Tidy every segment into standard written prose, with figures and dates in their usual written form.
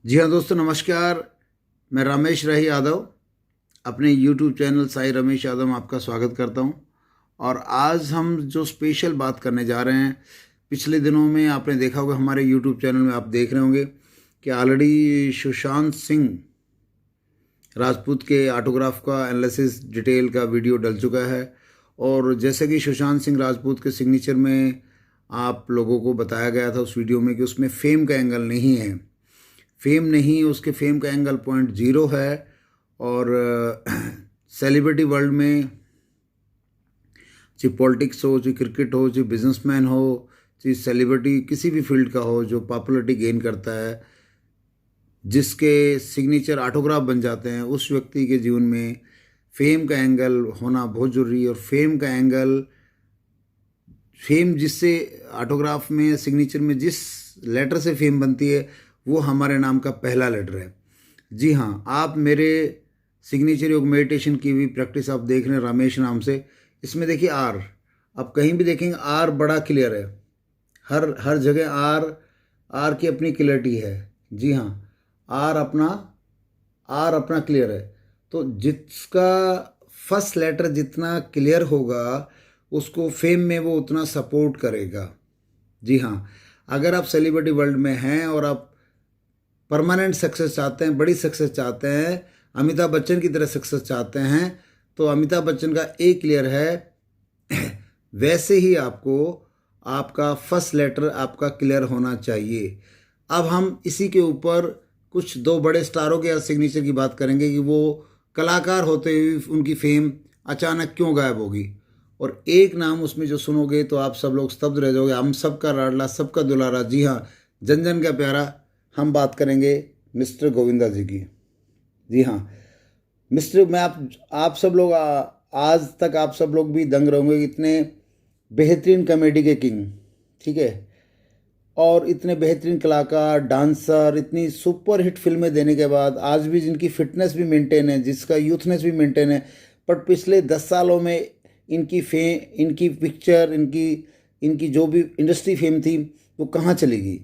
जी हाँ दोस्तों, नमस्कार। मैं रमेश राही यादव अपने यूट्यूब चैनल साई रमेश यादव में आपका स्वागत करता हूँ। और आज हम जो स्पेशल बात करने जा रहे हैं, पिछले दिनों में आपने देखा होगा, हमारे यूट्यूब चैनल में आप देख रहे होंगे कि ऑलरेडी सुशांत सिंह राजपूत के ऑटोग्राफ का एनालिसिस डिटेल का वीडियो डल चुका है। और जैसे कि सुशांत सिंह राजपूत के सिग्नेचर में आप लोगों को बताया गया था उस वीडियो में कि उसमें फेम का एंगल नहीं है, फेम नहीं, उसके फेम का एंगल 0.0 है। और सेलिब्रिटी वर्ल्ड में, चाहे पॉलिटिक्स हो, चाहे क्रिकेट हो, चाहे बिजनेसमैन हो, चाहे सेलिब्रिटी किसी भी फील्ड का हो, जो पॉपुलरिटी गेन करता है, जिसके सिग्नेचर ऑटोग्राफ बन जाते हैं, उस व्यक्ति के जीवन में फेम का एंगल होना बहुत ज़रूरी है। और फेम का एंगल, फेम जिससे ऑटोग्राफ में सिग्नेचर में जिस लेटर से फेम बनती है, वो हमारे नाम का पहला लेटर है। जी हाँ, आप मेरे सिग्नेचर योग मेडिटेशन की भी प्रैक्टिस आप देख रहे हैं रमेश नाम से। इसमें देखिए आर, आप कहीं भी देखेंगे आर बड़ा क्लियर है, हर हर जगह आर की अपनी क्लियरिटी है। जी हाँ, आर अपना क्लियर है। तो जिसका फर्स्ट लेटर जितना क्लियर होगा, उसको फेम में वो उतना सपोर्ट करेगा। जी हाँ, अगर आप सेलिब्रिटी वर्ल्ड में हैं और आप परमानेंट सक्सेस चाहते हैं, बड़ी सक्सेस चाहते हैं, अमिताभ बच्चन की तरह सक्सेस चाहते हैं, तो अमिताभ बच्चन का ए क्लियर है, वैसे ही आपको आपका फर्स्ट लेटर आपका क्लियर होना चाहिए। अब हम इसी के ऊपर कुछ दो बड़े स्टारों के सिग्नेचर की बात करेंगे कि वो कलाकार होते हुए उनकी फेम अचानक क्यों गायब होगी। और एक नाम उसमें जो सुनोगे तो आप सब लोग स्तब्ध रह जाओगे, हम सबका लाडला, सबका दुलारा, जी हाँ, जन जन का प्यारा। हम बात करेंगे मिस्टर गोविंदा जी की। जी हाँ, मिस्टर, मैं आप सब लोग आज तक आप सब लोग भी दंग रहोगे, इतने बेहतरीन कॉमेडी के किंग, ठीक है, और इतने बेहतरीन कलाकार, डांसर, इतनी सुपर हिट फिल्में देने के बाद आज भी जिनकी फिटनेस भी मेंटेन है, जिसका यूथनेस भी मेंटेन है, बट पिछले 10 सालों में इनकी पिक्चर, इनकी जो भी इंडस्ट्री फेम थी, वो कहाँ चली गई।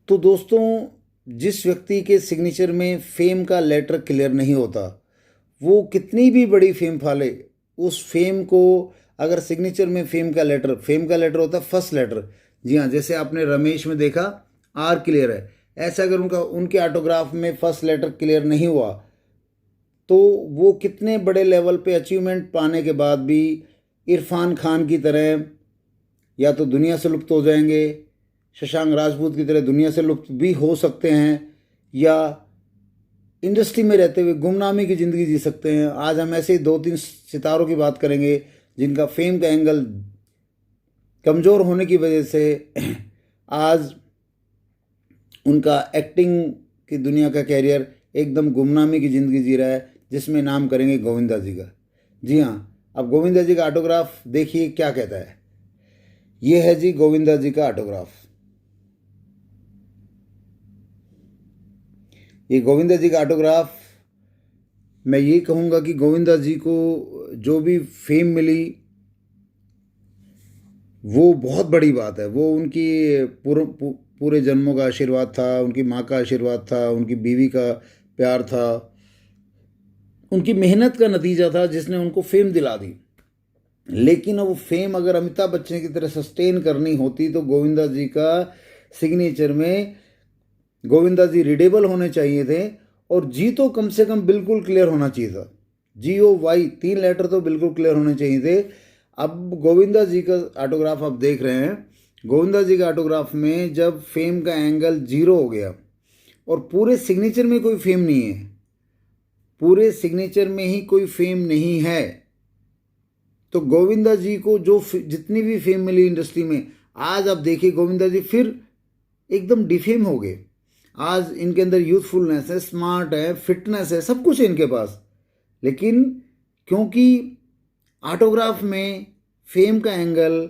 तो दोस्तों, जिस व्यक्ति के सिग्नेचर में फेम का लेटर क्लियर नहीं होता, वो कितनी भी बड़ी फेम पाले, उस फेम को, अगर सिग्नेचर में फेम का लेटर होता है फर्स्ट लेटर। जी हाँ, जैसे आपने रमेश में देखा आर क्लियर है, ऐसा अगर उनके ऑटोग्राफ में फर्स्ट लेटर क्लियर नहीं हुआ, तो वो कितने बड़े लेवल पे अचीवमेंट पाने के बाद भी इरफान खान की तरह या तो दुनिया से लुप्त हो जाएंगे, शशांक राजपूत की तरह दुनिया से लुप्त भी हो सकते हैं, या इंडस्ट्री में रहते हुए गुमनामी की ज़िंदगी जी सकते हैं। आज हम ऐसे ही 2-3 सितारों की बात करेंगे जिनका फेम का एंगल कमज़ोर होने की वजह से आज उनका एक्टिंग की दुनिया का कैरियर एकदम गुमनामी की ज़िंदगी जी रहा है, जिसमें नाम करेंगे गोविंदा जी का। जी हाँ, अब गोविंदा जी का ऑटोग्राफ देखिए क्या कहता है। ये है जी गोविंदा जी का ऑटोग्राफ। ये गोविंदा जी का ऑटोग्राफ, मैं ये कहूँगा कि गोविंदा जी को जो भी फेम मिली, वो बहुत बड़ी बात है। वो उनकी पूरे जन्मों का आशीर्वाद था, उनकी माँ का आशीर्वाद था, उनकी बीवी का प्यार था, उनकी मेहनत का नतीजा था जिसने उनको फेम दिला दी। लेकिन अब फेम अगर अमिताभ बच्चन की तरह सस्टेन करनी होती, तो गोविंदा जी का सिग्नेचर में गोविंदा जी रीडेबल होने चाहिए थे, और जी तो कम से कम बिल्कुल क्लियर होना चाहिए था। GOY 3 लेटर तो बिल्कुल क्लियर होने चाहिए थे। अब गोविंदा जी का ऑटोग्राफ आप देख रहे हैं, गोविंदा जी के ऑटोग्राफ में जब फेम का एंगल 0 हो गया और पूरे सिग्नेचर में कोई फेम नहीं है, पूरे सिग्नेचर में ही कोई फेम नहीं है, तो गोविंदा जी को जो जितनी भी फेम मिली इंडस्ट्री में, आज आप देखिए गोविंदा जी फिर एकदम डिफेम हो गए। आज इनके अंदर यूथफुलनेस है, स्मार्ट है, फिटनेस है, सब कुछ है इनके पास, लेकिन क्योंकि ऑटोग्राफ में फेम का एंगल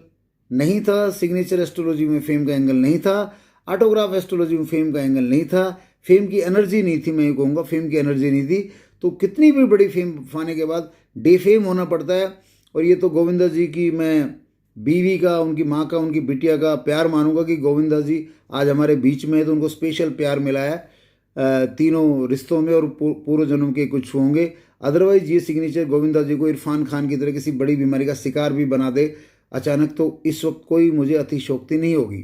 नहीं था, सिग्नेचर एस्ट्रोलॉजी में फेम का एंगल नहीं था, ऑटोग्राफ एस्ट्रोलॉजी में फेम का एंगल नहीं था, फेम की एनर्जी नहीं थी, मैं ये कहूँगा फेम की एनर्जी नहीं थी, तो कितनी भी बड़ी फेम पाने के बाद डिफेम होना पड़ता है। और ये तो गोविंदा जी की मैं बीवी का, उनकी माँ का, उनकी बिटिया का प्यार मानूंगा कि गोविंदा जी आज हमारे बीच में है, तो उनको स्पेशल प्यार मिला है तीनों रिश्तों में, और पूर्व जन्म के कुछ होंगे। अदरवाइज ये सिग्नेचर गोविंदा जी को इरफान खान की तरह किसी बड़ी बीमारी का शिकार भी बना दे अचानक, तो इस वक्त कोई मुझे अतिशयोक्ति नहीं होगी।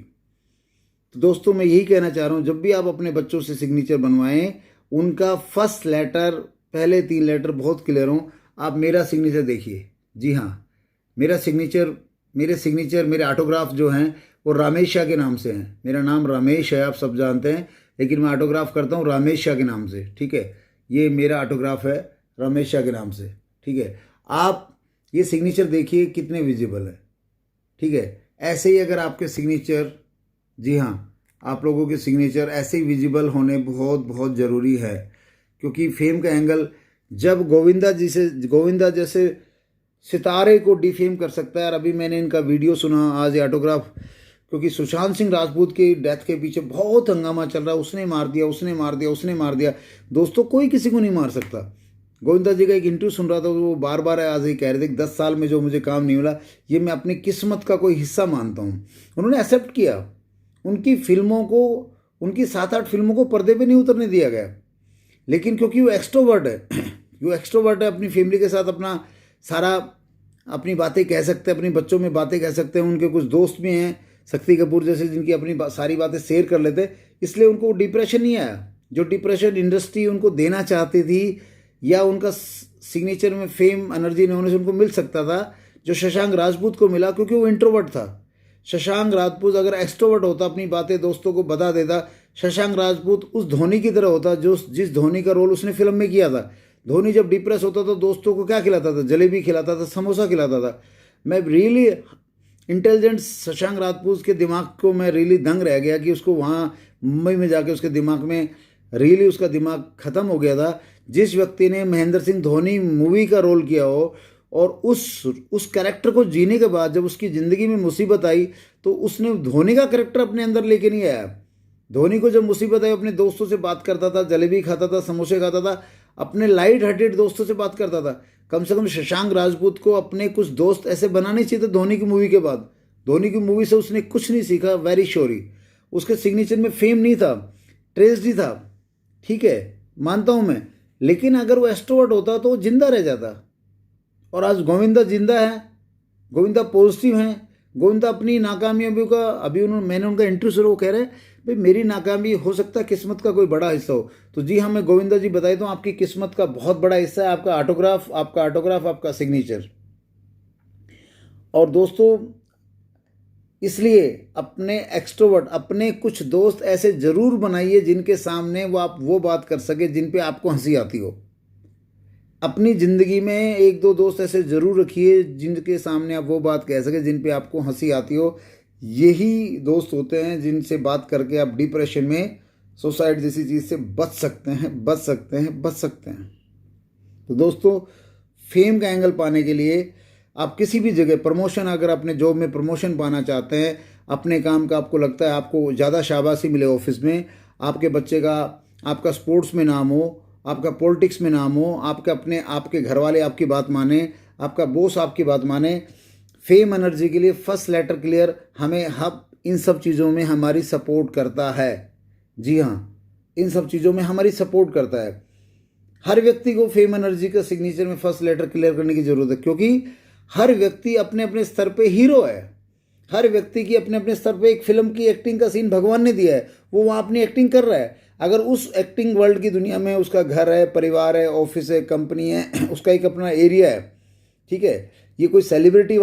तो दोस्तों मैं यही कहना चाह रहा हूँ, जब भी आप अपने बच्चों से सिग्नेचर बनवाएं, उनका फर्स्ट लेटर, पहले 3 लेटर बहुत क्लियर हों। आप मेरा सिग्नेचर देखिए, जी हाँ, मेरे सिग्नेचर मेरे ऑटोग्राफ जो हैं वो रामेश शाह के नाम से हैं। मेरा नाम रमेश है, आप सब जानते हैं, लेकिन मैं ऑटोग्राफ करता हूँ रामेश शाह के नाम से, ठीक है। ये मेरा ऑटोग्राफ है रमेश शाह के नाम से, ठीक है। आप ये सिग्नेचर देखिए कितने विजिबल है, ठीक है। ऐसे ही अगर आपके सिग्नेचर, जी हाँ, आप लोगों के सिग्नेचर ऐसे ही विजिबल होने बहुत बहुत ज़रूरी है, क्योंकि फेम का एंगल जब गोविंदा जैसे सितारे को डिफेम कर सकता है। और अभी मैंने इनका वीडियो सुना आज, ये ऑटोग्राफ, क्योंकि सुशांत सिंह राजपूत की डेथ के पीछे बहुत हंगामा चल रहा है, उसने मार दिया, उसने मार दिया, उसने मार दिया। दोस्तों कोई किसी को नहीं मार सकता। गोविंदा जी का एक इंटरव्यू सुन रहा था, वो बार बार आज ही कह रहे थे कि 10 साल में जो मुझे काम नहीं मिला, ये मैं अपनी किस्मत का कोई हिस्सा मानता हूँ। उन्होंने एक्सेप्ट किया, उनकी फिल्मों को, उनकी 7-8 फिल्मों को पर्दे पे नहीं उतरने दिया गया, लेकिन क्योंकि वो एक्सट्रोवर्ट है, अपनी फैमिली के साथ अपना सारा अपनी बातें कह सकते हैं, अपने बच्चों में बातें कह सकते हैं। उनके कुछ दोस्त भी हैं, शक्ति कपूर जैसे, जिनकी अपनी सारी बातें शेयर कर लेते, इसलिए उनको डिप्रेशन नहीं आया। जो डिप्रेशन इंडस्ट्री उनको देना चाहती थी, या उनका सिग्नेचर में फेम एनर्जी नहीं होने से उनको मिल सकता था, जो शशांक राजपूत को मिला, क्योंकि वो इंट्रोवर्ट था। शशांक राजपूत अगर एक्सट्रोवर्ट होता, अपनी बातें दोस्तों को बता देता, शशांक राजपूत उस धोनी की तरह होता, जो जिस धोनी का रोल उसने फिल्म में किया था। धोनी जब डिप्रेस होता तो दोस्तों को क्या खिलाता था? जलेबी खिलाता था, समोसा खिलाता था। मैं रियली इंटेलिजेंट शशांक राजपूत के दिमाग को मैं रियली दंग रह गया कि उसको वहाँ मुंबई में जाके उसके दिमाग में रियली उसका दिमाग ख़त्म हो गया था। जिस व्यक्ति ने महेंद्र सिंह धोनी मूवी का रोल किया हो, और उस कैरेक्टर को जीने के बाद जब उसकी ज़िंदगी में मुसीबत आई, तो उसने धोनी का कैरेक्टर अपने अंदर लेके नहीं आया। धोनी को जब मुसीबत आई, अपने दोस्तों से बात करता था, जलेबी खाता था, समोसे खाता था, अपने लाइट हार्टेड दोस्तों से बात करता था। कम से कम शशांक राजपूत को अपने कुछ दोस्त ऐसे बनाने चाहिए थे धोनी की मूवी के बाद। धोनी की मूवी से उसने कुछ नहीं सीखा, वेरी श्योरी। उसके सिग्नेचर में फेम नहीं था, ट्रेजेडी था, ठीक है, मानता हूँ मैं, लेकिन अगर वो एक्सट्रोवर्ट होता तो वो जिंदा रह जाता। और आज गोविंदा जिंदा है, गोविंदा पॉजिटिव हैं। गोविंदा अपनी नाकामयाबियों का, अभी मैंने उनका इंटरव्यू सुना, वो कह रहे हैं भाई मेरी नाकामी हो सकता है किस्मत का कोई बड़ा हिस्सा हो। तो जी हाँ, मैं गोविंदा जी बताई तो आपकी किस्मत का बहुत बड़ा हिस्सा है आपका ऑटोग्राफ, आपका सिग्नेचर। और दोस्तों इसलिए अपने एक्सट्रोवर्ट, अपने कुछ दोस्त ऐसे जरूर बनाइए जिनके सामने आप वो बात कर सके जिन पे आपको हंसी आती हो। अपनी ज़िंदगी में 1-2 दोस्त ऐसे ज़रूर रखिए जिनके सामने आप वो बात कह सके जिन पे आपको हंसी आती हो। यही दोस्त होते हैं जिनसे बात करके आप डिप्रेशन में, सुसाइड जैसी चीज़ से बच सकते हैं। तो दोस्तों फेम का एंगल पाने के लिए आप किसी भी जगह प्रमोशन, अगर अपने जॉब में प्रमोशन पाना चाहते हैं, अपने काम का आपको लगता है आपको ज़्यादा शाबाशी मिले ऑफिस में, आपके बच्चे का, आपका स्पोर्ट्स में नाम हो, आपका पॉलिटिक्स में नाम हो, आपके घर वाले आपकी बात माने, आपका बॉस आपकी बात माने, फेम एनर्जी के लिए फर्स्ट लेटर क्लियर हमें इन सब चीज़ों में हमारी सपोर्ट करता है। जी हाँ, इन सब चीज़ों में हमारी सपोर्ट करता है। हर व्यक्ति को फेम एनर्जी का सिग्नेचर में फर्स्ट लेटर क्लियर करने की ज़रूरत है, क्योंकि हर व्यक्ति अपने अपने स्तर पे हीरो है। हर व्यक्ति की अपने अपने स्तर पे एक फिल्म की एक्टिंग का सीन भगवान ने दिया है, वो वहाँ अपनी एक्टिंग कर रहा है। अगर उस एक्टिंग वर्ल्ड की दुनिया में उसका घर है, परिवार है, ऑफिस है, कंपनी है, उसका एक अपना एरिया है, ठीक है। ये कोई सेलिब्रिटी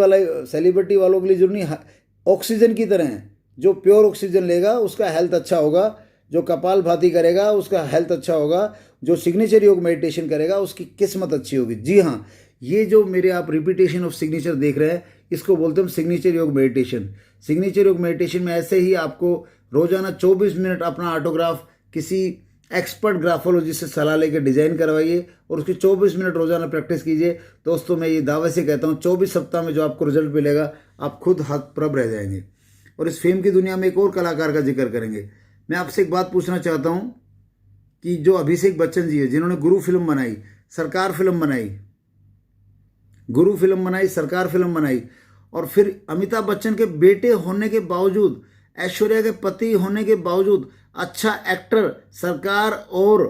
वालों के लिए जरूरी नहीं, ऑक्सीजन की तरह है। जो प्योर ऑक्सीजन लेगा उसका हेल्थ अच्छा होगा, जो कपालभाति करेगा उसका हेल्थ अच्छा होगा, जो सिग्नेचर योग मेडिटेशन करेगा उसकी किस्मत अच्छी होगी। जी हाँ, ये जो मेरे आप रिपीटेशन ऑफ सिग्नेचर देख रहे हैं, इसको बोलते हैं सिग्नेचर योग मेडिटेशन। सिग्नेचर योग मेडिटेशन में ऐसे ही आपको रोजाना 24 मिनट अपना ऑटोग्राफ किसी एक्सपर्ट ग्राफोलॉजिस्ट से सलाह लेकर डिजाइन करवाइए और उसकी 24 मिनट रोजाना प्रैक्टिस कीजिए। दोस्तों मैं ये दावे से कहता हूँ 24 सप्ताह में जो आपको रिजल्ट मिलेगा, आप खुद हतप्रभ रह जाएंगे। और इस फेम की दुनिया में एक और कलाकार का जिक्र करेंगे। मैं आपसे एक बात पूछना चाहता हूँ कि जो अभिषेक बच्चन जी है, जिन्होंने गुरु फिल्म बनाई, सरकार फिल्म बनाई, गुरु फिल्म बनाई, सरकार फिल्म बनाई, और फिर अमिताभ बच्चन के बेटे होने के बावजूद, ऐश्वर्या के पति होने के बावजूद, अच्छा एक्टर सरकार और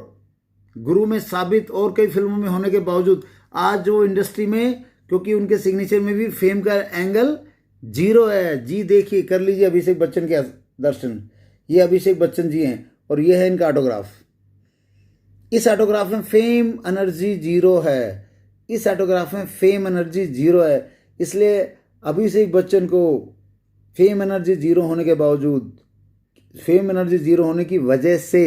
गुरु में साबित और कई फिल्मों में होने के बावजूद आज वो इंडस्ट्री में, क्योंकि उनके सिग्नेचर में भी फेम का एंगल जीरो है। जी देखिए, कर लीजिए अभिषेक बच्चन के दर्शन। ये अभिषेक बच्चन जी हैं और ये है इनका ऑटोग्राफ। इस ऑटोग्राफ में फेम एनर्जी जीरो है। इस ऑटोग्राफ में फेम एनर्जी जीरो है। इसलिए अभिषेक बच्चन को फेम एनर्जी जीरो होने के बावजूद, फेम एनर्जी जीरो होने की वजह से,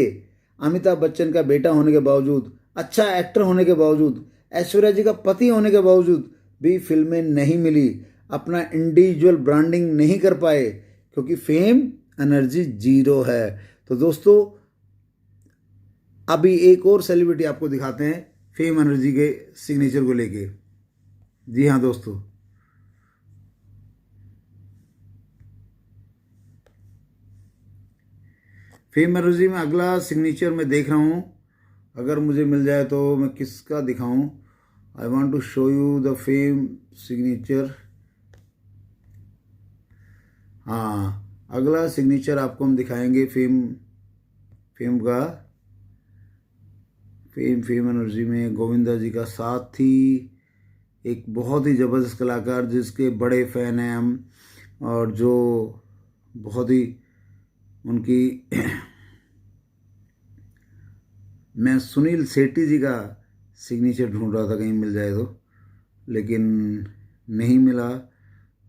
अमिताभ बच्चन का बेटा होने के बावजूद, अच्छा एक्टर होने के बावजूद, ऐश्वर्या जी का पति होने के बावजूद भी फिल्में नहीं मिली, अपना इंडिविजुअल ब्रांडिंग नहीं कर पाए, क्योंकि फेम एनर्जी जीरो है। तो दोस्तों, अभी एक और सेलिब्रिटी आपको दिखाते हैं फेम एनर्जी के सिग्नेचर को लेके। जी हाँ दोस्तों, फेम एनर्जी में अगला सिग्नेचर मैं देख रहा हूँ, अगर मुझे मिल जाए तो मैं किसका दिखाऊं। I want to show you the fame signature. हाँ, अगला सिग्नेचर आपको हम दिखाएंगे फेम का। फेम एनर्जी में गोविंदा जी का साथ ही एक बहुत ही ज़बरदस्त कलाकार जिसके बड़े फ़ैन हैं हम, और जो बहुत ही उनकी मैं सुनील शेट्टी जी का सिग्नेचर ढूंढ रहा था कहीं मिल जाए तो, लेकिन नहीं मिला।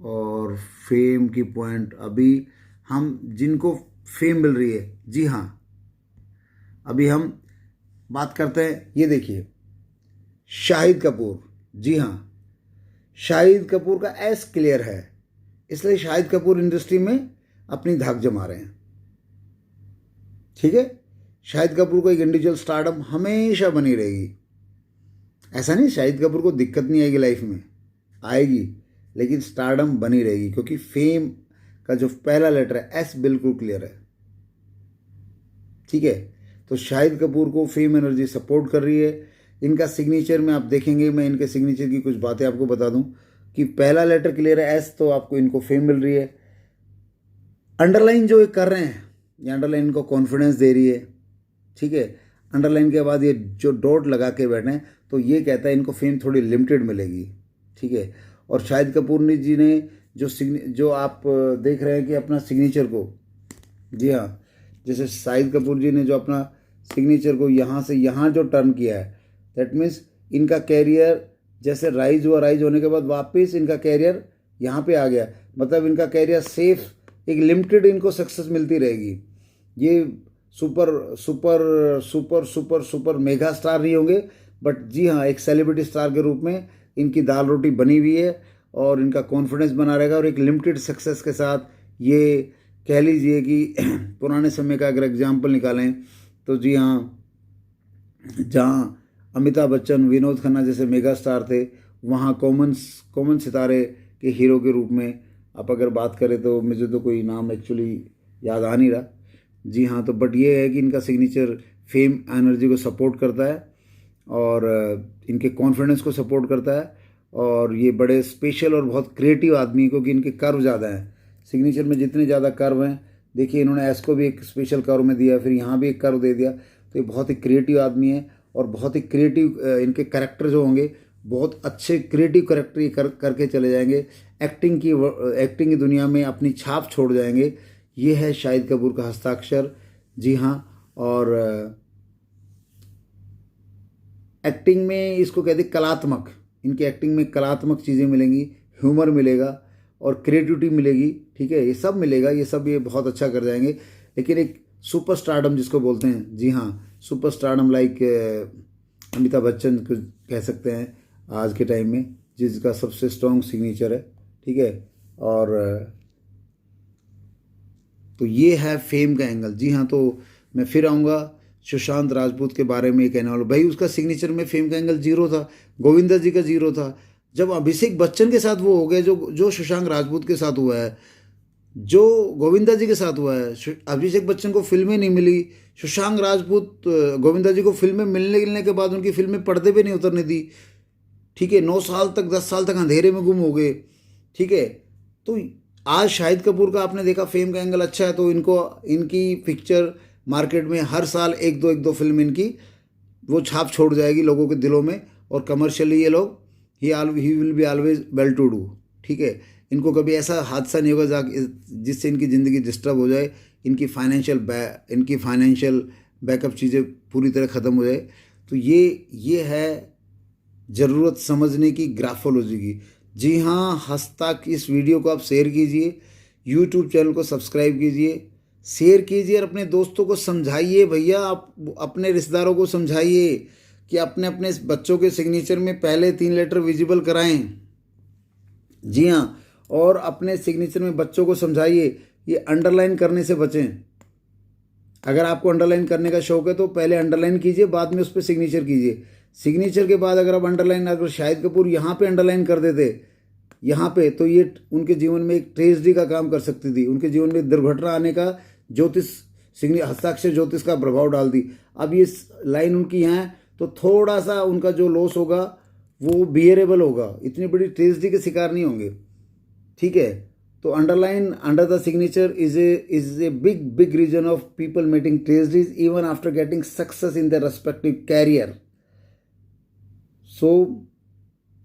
और फेम की पॉइंट अभी हम जिनको फेम मिल रही है, जी हाँ, अभी हम बात करते हैं। ये देखिए, शाहिद कपूर। जी हाँ, शाहिद कपूर का एस क्लियर है, इसलिए शाहिद कपूर इंडस्ट्री में अपनी धाक जमा रहे हैं। ठीक है, शाहिद कपूर को एक इंडिविजुअल स्टारडम हमेशा बनी रहेगी। ऐसा नहीं शाहिद कपूर को दिक्कत नहीं आएगी लाइफ में, आएगी, लेकिन स्टारडम बनी रहेगी, क्योंकि फेम का जो पहला लेटर है एस बिल्कुल क्लियर है। ठीक है, तो शाहिद कपूर को फेम एनर्जी सपोर्ट कर रही है। इनका सिग्नेचर में आप देखेंगे, मैं इनके सिग्नेचर की कुछ बातें आपको बता दूं कि पहला लेटर क्लियर है एस, तो आपको इनको फेम मिल रही है। अंडरलाइन जो ये कर रहे हैं, ये अंडरलाइन इनको कॉन्फिडेंस दे रही है। ठीक है, अंडरलाइन के बाद ये जो डॉट लगा के बैठे हैं, तो ये कहता है इनको फेम थोड़ी लिमिटेड मिलेगी। ठीक है, और शाहिद कपूर जी ने जो आप देख रहे हैं कि अपना सिग्नेचर को, जी हाँ, जैसे शाहिद कपूर जी ने जो अपना सिग्नेचर को यहाँ से यहाँ जो टर्न किया है, दैट मीन्स इनका कैरियर जैसे राइज हुआ, राइज होने के बाद वापस इनका कैरियर यहाँ पे आ गया, मतलब इनका कैरियर सेफ, एक लिमिटेड इनको सक्सेस मिलती रहेगी। ये super super super super super mega star नहीं होंगे, बट जी हाँ, एक सेलिब्रिटी स्टार के रूप में इनकी दाल रोटी बनी हुई है और इनका कॉन्फिडेंस बना रहेगा। और एक लिमिटेड सक्सेस के साथ, ये कह लीजिए कि पुराने समय का अगर एग्जाम्पल निकालें तो जी हाँ, जहाँ अमिताभ बच्चन, विनोद खन्ना जैसे मेगा स्टार थे, वहाँ कॉमन सितारे के हीरो के रूप में आप अगर बात करें तो मुझे तो कोई नाम एक्चुअली याद आ नहीं रहा। जी हाँ, तो बट ये है कि इनका सिग्नेचर फेम एनर्जी को सपोर्ट करता है और इनके कॉन्फिडेंस को सपोर्ट करता है, और ये बड़े स्पेशल और बहुत क्रिएटिव आदमी, क्योंकि इनके कर्व ज़्यादा हैं सिग्नेचर में, जितने ज़्यादा कर्व हैं, देखिए इन्होंने एस को भी एक स्पेशल कर्व में दिया, फिर यहाँ भी एक कर्व दे दिया, तो ये बहुत ही क्रिएटिव आदमी है और बहुत ही क्रिएटिव इनके कैरेक्टर जो होंगे, बहुत अच्छे क्रिएटिव कैरेक्टर ये करके चले जाएंगे, एक्टिंग की दुनिया में अपनी छाप छोड़ जाएंगे। ये है शाहिद कपूर का हस्ताक्षर। जी हाँ, और एक्टिंग में इसको कहते हैं कलात्मक, इनकी एक्टिंग में कलात्मक चीज़ें मिलेंगी, ह्यूमर मिलेगा और क्रिएटिविटी मिलेगी। ठीक है, ये सब मिलेगा, ये सब ये बहुत अच्छा कर जाएंगे। लेकिन एक सुपर स्टारडम जिसको बोलते हैं, जी हाँ, super stardom like Amitabh Bachchan को कह सकते हैं आज के टाइम में, जिसका सबसे स्ट्रॉन्ग सिग्नेचर है। ठीक है, और तो ये है फेम का एंगल। जी हाँ, तो मैं फिर आऊँगा सुशांत राजपूत के बारे में कहने वाला। भाई, उसका सिग्नेचर में फेम का एंगल जीरो था, गोविंदा जी का जीरो था। जब अभिषेक बच्चन के साथ वो हो गए जो सुशांत राजपूत के साथ हुआ है, जो गोविंदा जी के साथ हुआ है, अभिषेक बच्चन को फिल्में नहीं मिली, सुशांत राजपूत गोविंदा जी को फिल्में मिलने के बाद उनकी फिल्में पर्दे पे नहीं उतरने दी। ठीक है, 9 साल तक 10 साल तक अंधेरे में गुम हो गए। ठीक है, तो आज शाहिद कपूर का आपने देखा फेम का एंगल अच्छा है, तो इनको इनकी पिक्चर मार्केट में हर साल एक दो फिल्म इनकी वो छाप छोड़ जाएगी लोगों के दिलों में, और कमर्शियली ये लोग ही will be always well to do. ठीक है, इनको कभी ऐसा हादसा नहीं होगा जिससे इनकी ज़िंदगी डिस्टर्ब हो जाए, इनकी फाइनेंशियल बैकअप चीज़ें पूरी तरह ख़त्म हो जाए। तो ये है ज़रूरत समझने की ग्राफोलॉजी की। जी हाँ, हस्ताक इस वीडियो को आप शेयर कीजिए, यूट्यूब चैनल को सब्सक्राइब कीजिए, शेयर कीजिए और अपने दोस्तों को समझाइए। भैया आप अपने रिश्तेदारों को समझाइए कि अपने अपने बच्चों के सिग्नेचर में पहले 3 लेटर विजिबल कराएं। जी हाँ, और अपने सिग्नेचर में बच्चों को समझाइए ये अंडरलाइन करने से बचें। अगर आपको अंडरलाइन करने का शौक है तो पहले अंडरलाइन कीजिए, बाद में उस पर सिग्नेचर कीजिए। सिग्नेचर के बाद अगर आप अंडरलाइन, अगर शाहिद कपूर यहाँ पे अंडरलाइन कर देते यहाँ पे, तो ये उनके जीवन में एक ट्रेजेडी का काम कर सकती थी, उनके जीवन में दुर्घटना आने का हस्ताक्षर ज्योतिष का प्रभाव डाल दी। अब ये लाइन उनकी यहाँ है तो थोड़ा सा उनका जो लॉस होगा वो बियरेबल होगा, इतनी बड़ी ट्रेजेडी के शिकार नहीं होंगे। ठीक है, तो underline under the signature is a big reason of people meeting tragedies even after getting success in their respective career. So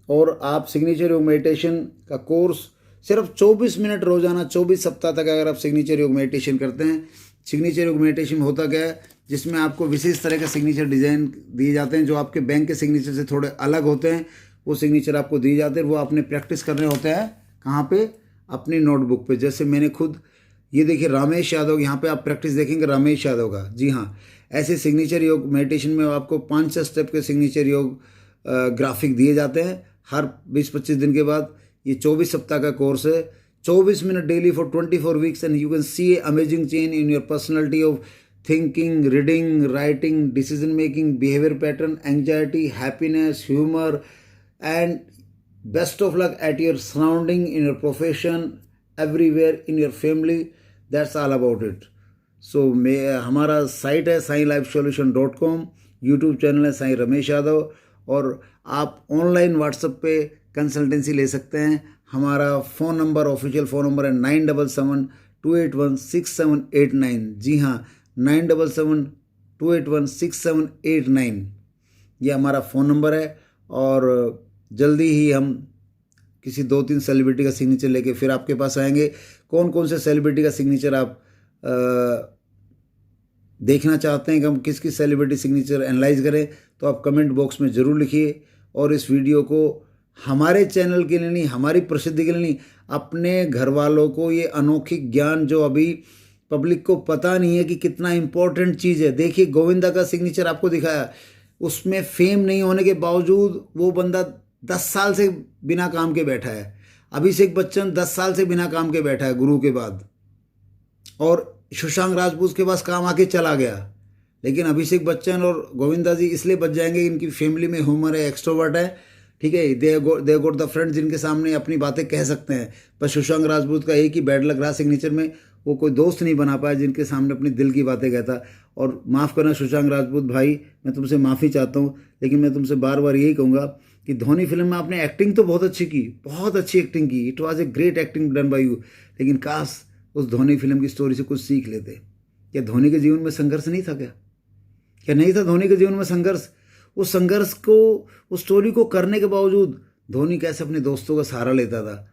और आप सिग्नेचर योग मेडिटेशन का कोर्स सिर्फ 24 मिनट रोजाना 24 सप्ताह तक अगर आप सिग्नेचर योग मेडिटेशन करते हैं, सिग्नेचर योग मेडिटेशन में होता क्या है, जिसमें आपको विशेष तरह का सिग्नेचर डिज़ाइन दिए जाते हैं जो आपके बैंक के सिग्नेचर से थोड़े अलग होते हैं। वो सिग्नेचर आपको दिए जाते हैं, वो आपने प्रैक्टिस करने होते हैं। कहाँ पे? अपनी नोटबुक पे। जैसे मैंने खुद ये देखिए रामेश यादव, यहाँ पे आप प्रैक्टिस देखेंगे रामेश यादव का। जी हाँ, ऐसे सिग्नेचर योग मेडिटेशन में आपको 5-6 स्टेप के सिग्नेचर योग ग्राफिक दिए जाते हैं हर 20-25 दिन के बाद। ये 24 सप्ताह का कोर्स है, 24 minute daily for 24 weeks and you can see a amazing change in your personality of thinking, reading, writing, decision making, behaviour pattern, anxiety, happiness, humour and best of luck at your surrounding, in your profession, everywhere, in your family. That's all about it. So हमारा site है sailifesolution.com, YouTube channel है साईं रमेश यादव, और आप online WhatsApp पे consultancy ले सकते हैं। हमारा phone number, official phone number है 9772816789। जी हाँ, 9772816789 ये हमारा फ़ोन नंबर है। और जल्दी ही हम किसी 2-3 सेलिब्रिटी का सिग्नेचर लेके फिर आपके पास आएंगे। कौन कौन से सेलिब्रिटी का सिग्नेचर आप देखना चाहते हैं कि हम किस किस सेलिब्रिटी सिग्नेचर एनालाइज करें, तो आप कमेंट बॉक्स में ज़रूर लिखिए। और इस वीडियो को हमारे चैनल के लिए नहीं, हमारी प्रसिद्धि के लिए नहीं, अपने घर वालों को ये अनोखी ज्ञान जो अभी पब्लिक को पता नहीं है कि कितना इम्पोर्टेंट चीज़ है। देखिए गोविंदा का सिग्नेचर आपको दिखाया, उसमें फेम नहीं होने के बावजूद वो बंदा 10 साल से बिना काम के बैठा है। अभिषेक बच्चन 10 साल से बिना काम के बैठा है गुरु के बाद, और सुशांत राजपूत के पास काम आके चला गया। लेकिन अभिषेक बच्चन और गोविंदा जी इसलिए बच जाएंगे, इनकी फैमिली में ह्यूमर है, एक्सट्रोवर्ट है। ठीक है, दे गोट द फ्रेंड्स जिनके सामने अपनी बातें कह सकते हैं। पर सुशांत राजपूत का एक ही बैड लग रहा सिग्नेचर में, वो कोई दोस्त नहीं बना पाया जिनके सामने अपनी दिल की बातें कहता। और माफ़ करना सुशांत राजपूत भाई, मैं तुमसे माफ़ी चाहता हूँ, लेकिन मैं तुमसे बार बार यही कहूँगा कि धोनी फिल्म में आपने एक्टिंग तो बहुत अच्छी की, बहुत अच्छी एक्टिंग की, it was a great acting done by you. लेकिन काश उस धोनी फिल्म की स्टोरी से कुछ सीख लेते। क्या धोनी के जीवन में संघर्ष नहीं था? क्या नहीं था धोनी के जीवन में संघर्ष? उस संघर्ष को, उस स्टोरी को करने के बावजूद धोनी कैसे अपने दोस्तों का सहारा लेता था।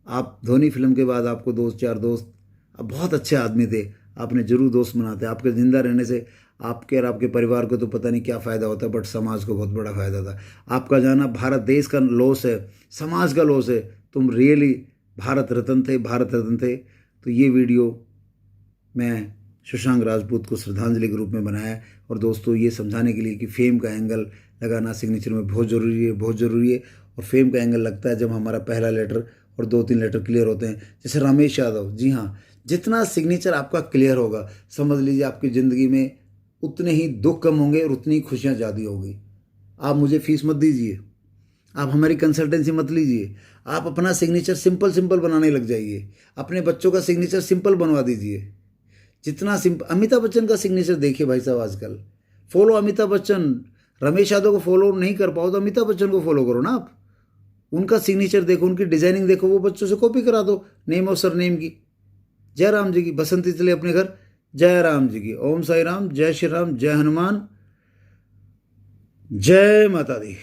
आप धोनी फिल्म के बाद आपको 2-4 दोस्त, आप बहुत अच्छे आदमी थे, आपने जरूर दोस्त बनाते। आपके जिंदा रहने से आपके और आपके परिवार को तो पता नहीं क्या फ़ायदा होता, बट समाज को बहुत बड़ा फ़ायदा था। आपका जाना भारत देश का लॉस है, समाज का लॉस है। तुम रियली भारत रत्न थे, भारत रत्न थे। तो ये वीडियो मैं सुशांत राजपूत को श्रद्धांजलि के रूप में बनाया, और दोस्तों ये समझाने के लिए कि फेम का एंगल लगाना सिग्नेचर में बहुत ज़रूरी है, बहुत ज़रूरी है। और फेम का एंगल लगता है जब हमारा पहला लेटर और 2-3 लेटर क्लियर होते हैं, जैसे रमेश यादव। जी हाँ, जितना सिग्नेचर आपका क्लियर होगा, समझ लीजिए आपकी ज़िंदगी में उतने ही दुख कम होंगे और उतनी ही खुशियाँ ज़्यादा होगी। आप मुझे फीस मत दीजिए, आप हमारी कंसल्टेंसी मत लीजिए, आप अपना सिग्नेचर सिंपल बनाने लग जाइए। अपने बच्चों का सिग्नेचर सिंपल बनवा दीजिए, जितना सिंपल। अमिताभ बच्चन का सिग्नेचर देखिए भाई साहब, आजकल फॉलो अमिताभ बच्चन। रमेश यादव को फॉलो नहीं कर पाओ तो अमिताभ बच्चन को फॉलो करो ना आप। उनका सिग्नेचर देखो, उनकी डिजाइनिंग देखो, वो बच्चों से कॉपी करा दो नेम और सरनेम की। जय राम जी की। बसंती चले अपने घर। जय राम जी की। ओम साई राम, जय श्री राम, जय हनुमान, जय माता दी।